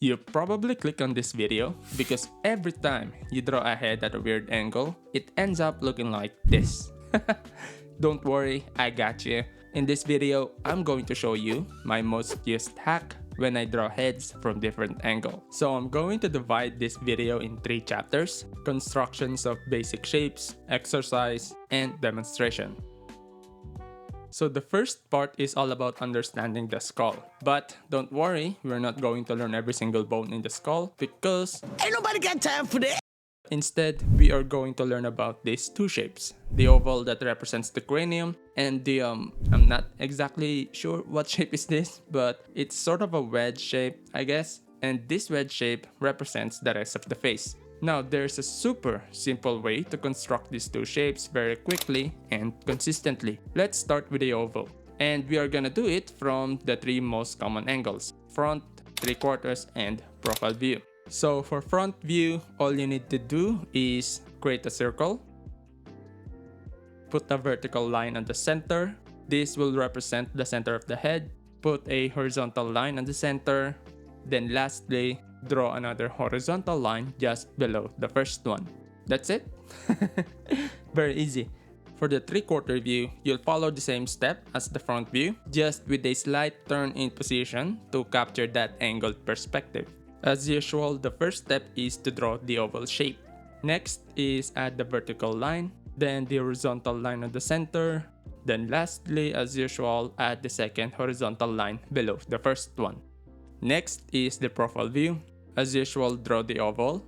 You probably click on this video because every time you draw a head at a weird angle, it ends up looking like this. Don't worry, I got you. In this video, I'm going to show you my most used hack when I draw heads from different angles. So I'm going to divide this video in 3 chapters: constructions of basic shapes, exercise, and demonstration. So the first part is all about understanding the skull. But don't worry, we're not going to learn every single bone in the skull because ain't nobody got time for that. Instead, we are going to learn about these 2 shapes. The oval that represents the cranium and the I'm not exactly sure what shape is this, but it's sort of a wedge shape, I guess. And this wedge shape represents the rest of the face. Now, there's a super simple way to construct these 2 shapes very quickly and consistently. Let's start with the oval. And we are gonna do it from the 3 most common angles: front, 3/4, and profile view. So for front view, all you need to do is create a circle. Put a vertical line on the center. This will represent the center of the head. Put a horizontal line on the center. Then lastly, draw another horizontal line just below the first one. That's it. Very easy. For the 3/4 view, you'll follow the same step as the front view, just with a slight turn in position to capture that angled perspective. As usual, the first step is to draw the oval shape. Next is add the vertical line, then the horizontal line on the center. Then lastly, as usual, add the second horizontal line below the first one. Next is the profile view. As usual, draw the oval.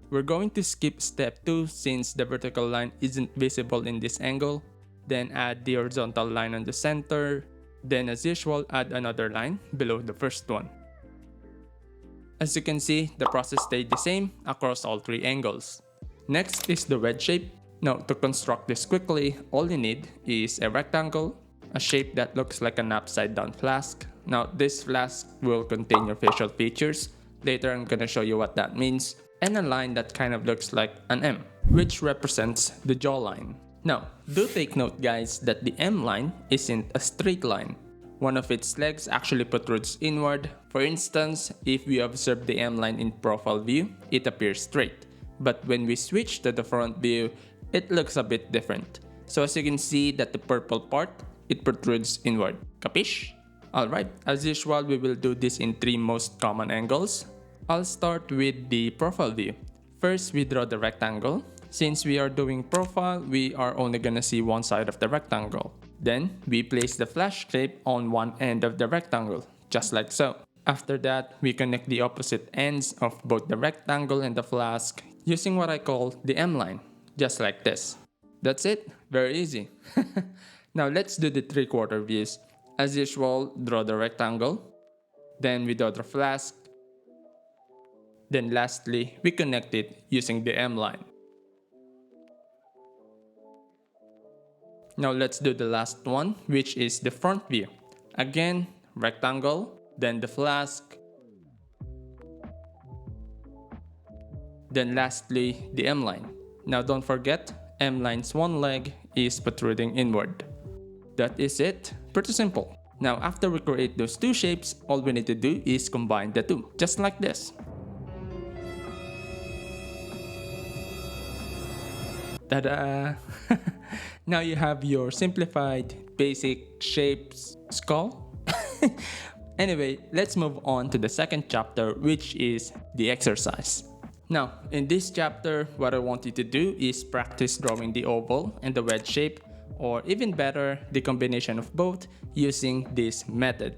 We're going to skip step 2 since the vertical line isn't visible in this angle. Then add the horizontal line on the center. Then as usual, add another line below the first one. As you can see, the process stayed the same across all 3 angles. Next is the wedge shape. Now, to construct this quickly, all you need is a rectangle, a shape that looks like an upside down flask. Now, this flask will contain your facial features. Later, I'm gonna show you what that means. And a line that kind of looks like an M, which represents the jawline. Now, do take note guys that the M line isn't a straight line. One of its legs actually protrudes inward. For instance, if we observe the M line in profile view, it appears straight. But when we switch to the front view, it looks a bit different. So as you can see that the purple part, it protrudes inward. Capish? Alright, as usual, we will do this in 3 most common angles. I'll start with the profile view. First, we draw the rectangle. Since we are doing profile, we are only gonna see one side of the rectangle. Then, we place the flash shape on one end of the rectangle, just like so. After that, we connect the opposite ends of both the rectangle and the flask using what I call the M line, just like this. That's it, very easy. Now let's do the 3/4 views. As usual, draw the rectangle. Then we draw the flask. Then lastly, we connect it using the M line. Now let's do the last one, which is the front view. Again, rectangle, then the flask. Then lastly, the M line. Now don't forget, M line's one leg is protruding inward. That is it. Pretty simple. Now after we create those 2 shapes, all we need to do is combine the 2, just like this. Ta-da! Now you have your simplified basic shapes skull. Anyway, let's move on to the second chapter, which is the exercise. Now, in this chapter, what I want you to do is practice drawing the oval and the wedge shape, or even better, the combination of both using this method.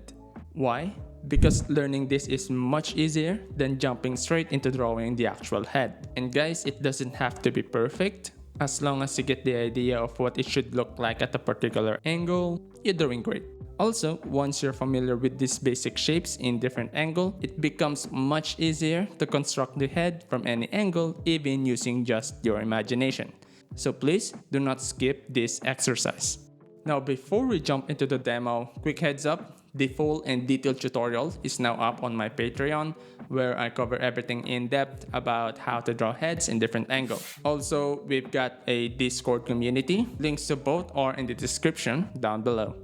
Why? Because learning this is much easier than jumping straight into drawing the actual head. And guys, it doesn't have to be perfect. As long as you get the idea of what it should look like at a particular angle, you're doing great. Also, once you're familiar with these basic shapes in different angles, it becomes much easier to construct the head from any angle, even using just your imagination. So please do not skip this exercise. Now before we jump into the demo, quick heads up, the full and detailed tutorial is now up on my Patreon, where I cover everything in depth about how to draw heads in different angles. Also, we've got a Discord community. Links to both are in the description down below.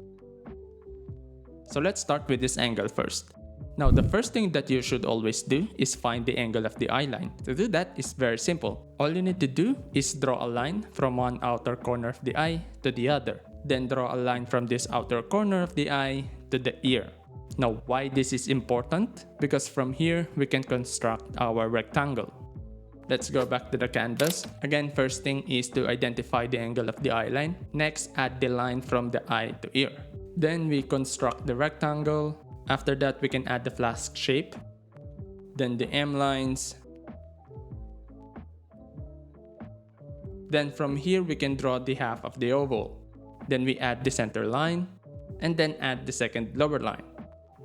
So let's start with this angle first. Now, the first thing that you should always do is find the angle of the eye line. To do that is very simple. All you need to do is draw a line from one outer corner of the eye to the other. Then draw a line from this outer corner of the eye to the ear. Now, why this is important? Because from here, we can construct our rectangle. Let's go back to the canvas. Again, first thing is to identify the angle of the eye line. Next, add the line from the eye to ear. Then we construct the rectangle. After that, we can add the flask shape, then the M lines. Then from here, we can draw the half of the oval. Then we add the center line, and then add the second lower line.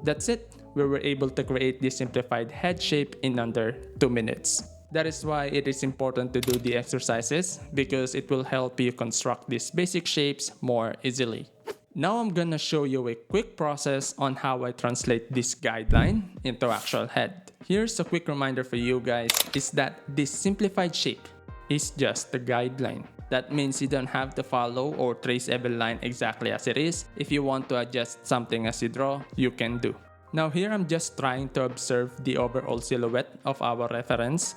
That's it. We were able to create this simplified head shape in under 2 minutes. That is why it is important to do the exercises, because it will help you construct these basic shapes more easily. Now I'm gonna show you a quick process on how I translate this guideline into actual head. Here's a quick reminder for you guys is that this simplified shape is just the guideline. That means you don't have to follow or trace every line exactly as it is. If you want to adjust something as you draw, you can do. Now here I'm just trying to observe the overall silhouette of our reference.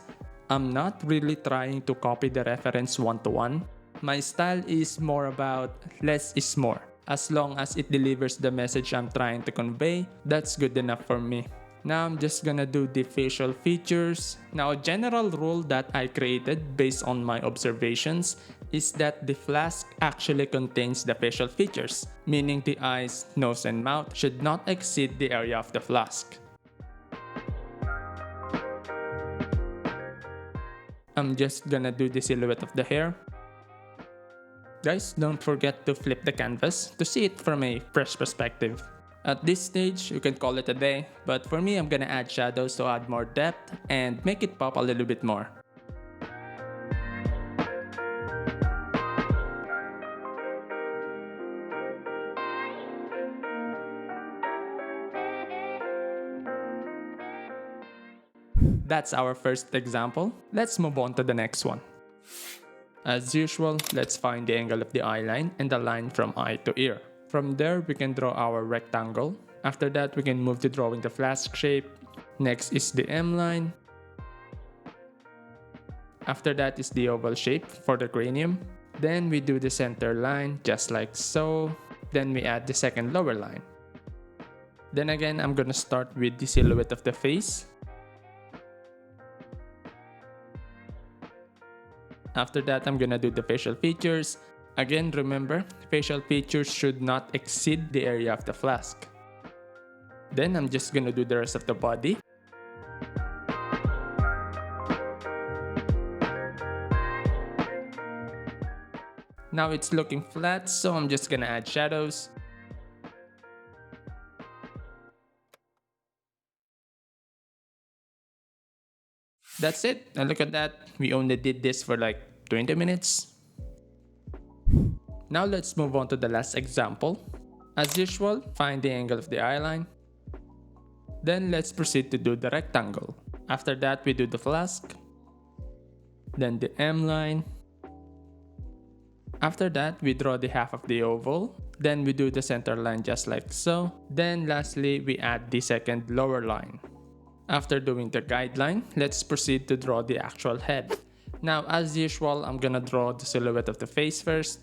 I'm not really trying to copy the reference one-to-one. My style is more about less is more. As long as it delivers the message I'm trying to convey, that's good enough for me. Now I'm just gonna do the facial features. Now a general rule that I created based on my observations is that the flask actually contains the facial features, meaning the eyes, nose, and mouth should not exceed the area of the flask. I'm just gonna do the silhouette of the hair. Guys, don't forget to flip the canvas to see it from a fresh perspective. At this stage, you can call it a day, but for me, I'm gonna add shadows to add more depth and make it pop a little bit more. That's our first example. Let's move on to the next one. As usual, let's find the angle of the eye line and the line from eye to ear. From there, we can draw our rectangle. After that, we can move to drawing the flask shape. Next is the M line. After that is the oval shape for the cranium. Then we do the center line just like so. Then we add the second lower line. Then again, I'm gonna start with the silhouette of the face. After that, I'm gonna do the facial features. Again, remember, facial features should not exceed the area of the flask. Then I'm just gonna do the rest of the body. Now it's looking flat, so I'm just gonna add shadows. That's it. And look at that. We only did this for like 20 minutes. Now let's move on to the last example. As usual, find the angle of the eye line. Then let's proceed to do the rectangle. After that, we do the flask. Then the M line. After that, we draw the half of the oval. Then we do the center line just like so. Then lastly, we add the second lower line. After doing the guideline, let's proceed to draw the actual head. Now, as usual, I'm gonna draw the silhouette of the face first.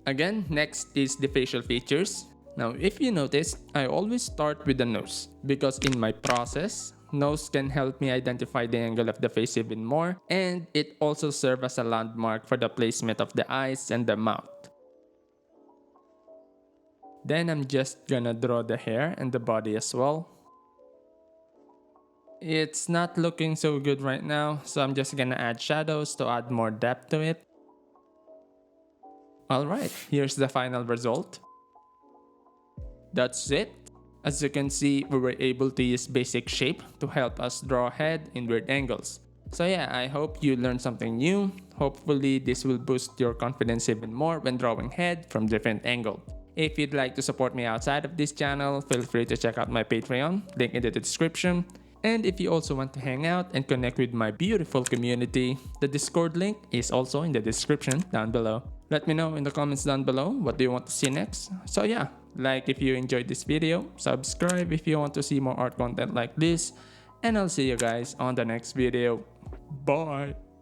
Again, next is the facial features. Now, if you notice, I always start with the nose because in my process, nose can help me identify the angle of the face even more, and it also serves as a landmark for the placement of the eyes and the mouth. Then I'm just gonna draw the hair and the body as well. It's not looking so good right now, so I'm just gonna add shadows to add more depth to it. Alright, here's the final result. That's it. As you can see, we were able to use basic shape to help us draw head in weird angles. So yeah, I hope you learned something new. Hopefully, this will boost your confidence even more when drawing head from different angles. If you'd like to support me outside of this channel, feel free to check out my Patreon, link in the description. And if you also want to hang out and connect with my beautiful community, the Discord link is also in the description down below. Let me know in the comments down below what do you want to see next. So yeah, like if you enjoyed this video, subscribe if you want to see more art content like this, and I'll see you guys on the next video. Bye!